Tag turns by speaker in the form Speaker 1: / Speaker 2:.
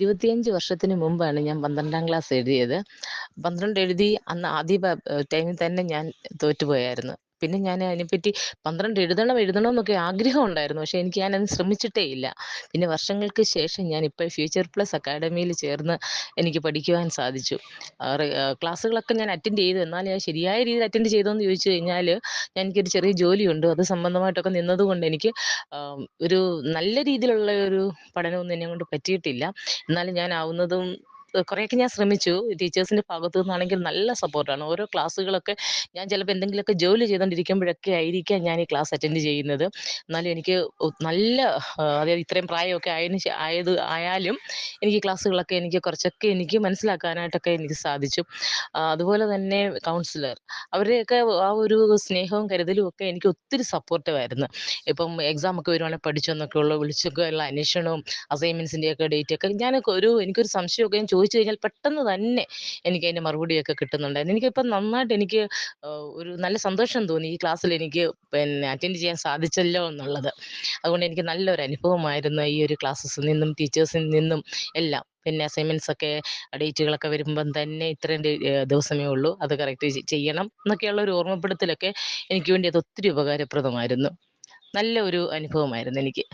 Speaker 1: 25 വർഷത്തിന് മുമ്പാണ് ഞാൻ 12ാം ക്ലാസ് എഴുതിയത്. 12 എഴുതി അന്ന് ആദ്യ ടൈമിൽ തന്നെ ഞാൻ തോറ്റുപോയായിരുന്നു. പിന്നെ ഞാൻ അതിനെപ്പറ്റി 12 എഴുതണമെന്നൊക്കെ ആഗ്രഹം ഉണ്ടായിരുന്നു. പക്ഷേ ഞാനതിന് ശ്രമിച്ചിട്ടേ ഇല്ല. പിന്നെ വർഷങ്ങൾക്ക് ശേഷം ഞാനിപ്പോൾ ഫ്യൂച്ചർ പ്ലസ് അക്കാഡമിയിൽ ചേർന്ന് എനിക്ക് പഠിക്കുവാൻ സാധിച്ചു. ക്ലാസ്സുകളൊക്കെ ഞാൻ അറ്റൻഡ് ചെയ്തു. എന്നാൽ ഞാൻ ശരിയായ രീതിയിൽ അറ്റൻഡ് ചെയ്തോന്ന് ചോദിച്ചു കഴിഞ്ഞാൽ, എനിക്കൊരു ചെറിയ ജോലിയുണ്ട്. അത് സംബന്ധമായിട്ടൊക്കെ നിന്നതുകൊണ്ട് എനിക്ക് ഒരു നല്ല രീതിയിലുള്ള ഒരു പഠനമൊന്നും എന്നെക്കൊണ്ട് പറ്റിയിട്ടില്ല. എന്നാലും ഞാനാവുന്നതും കുറേയൊക്കെ ഞാൻ ശ്രമിച്ചു. ടീച്ചേഴ്സിന്റെ ഭാഗത്തു നിന്നാണെങ്കിൽ നല്ല സപ്പോർട്ടാണ്. ഓരോ ക്ലാസ്സുകളൊക്കെ ഞാൻ ചിലപ്പോൾ എന്തെങ്കിലുമൊക്കെ ജോലി ചെയ്തുകൊണ്ടിരിക്കുമ്പോഴൊക്കെ ആയിരിക്കാം ഞാൻ ഈ ക്ലാസ് അറ്റൻഡ് ചെയ്യുന്നത്. എന്നാലും എനിക്ക് നല്ല അതായത് ഇത്രയും പ്രായമൊക്കെ ആയാലും എനിക്ക് ക്ലാസ്സുകളൊക്കെ കുറച്ചൊക്കെ എനിക്ക് മനസ്സിലാക്കാനായിട്ടൊക്കെ എനിക്ക് സാധിച്ചു. അതുപോലെ തന്നെ കൗൺസിലർ അവരുടെയൊക്കെ ആ ഒരു സ്നേഹവും കരുതലും ഒക്കെ എനിക്ക് ഒത്തിരി സപ്പോർട്ടീവായിരുന്നു. ഇപ്പം എക്സാമൊക്കെ വരുവാണെങ്കിൽ പഠിച്ചോന്നൊക്കെയുള്ള വിളിച്ചൊക്കെയുള്ള അന്വേഷണവും അസൈൻമെൻറ്റ്സിൻ്റെയൊക്കെ ഡേറ്റൊക്കെ എനിക്കൊരു സംശയമൊക്കെ ഞാൻ ചോദിച്ചു കഴിഞ്ഞാൽ പെട്ടെന്ന് തന്നെ എനിക്കതിൻ്റെ മറുപടിയൊക്കെ കിട്ടുന്നുണ്ടായിരുന്നു. എനിക്കിപ്പം നന്നായിട്ട് ഒരു നല്ല സന്തോഷം തോന്നി ഈ ക്ലാസ്സിൽ എനിക്ക് അറ്റൻഡ് ചെയ്യാൻ സാധിച്ചല്ലോ എന്നുള്ളത്. അതുകൊണ്ട് എനിക്ക് നല്ലൊരു അനുഭവമായിരുന്നു ഈ ഒരു ക്ലാസ്സസിൽ നിന്നും ടീച്ചേഴ്സിൽ നിന്നും എല്ലാം. പിന്നെ അസൈൻമെൻറ്റ്സൊക്കെ ഡേറ്റുകളൊക്കെ വരുമ്പം തന്നെ ഇത്രയും ദിവസമേ ഉള്ളൂ, അത് കറക്റ്റ് ചെയ്യണം എന്നൊക്കെയുള്ള ഒരു ഓർമ്മപ്പെടുത്തലൊക്കെ എനിക്ക് വേണ്ടി അത് ഒത്തിരി ഉപകാരപ്രദമായിരുന്നു. നല്ല ഒരു അനുഭവമായിരുന്നു എനിക്ക്.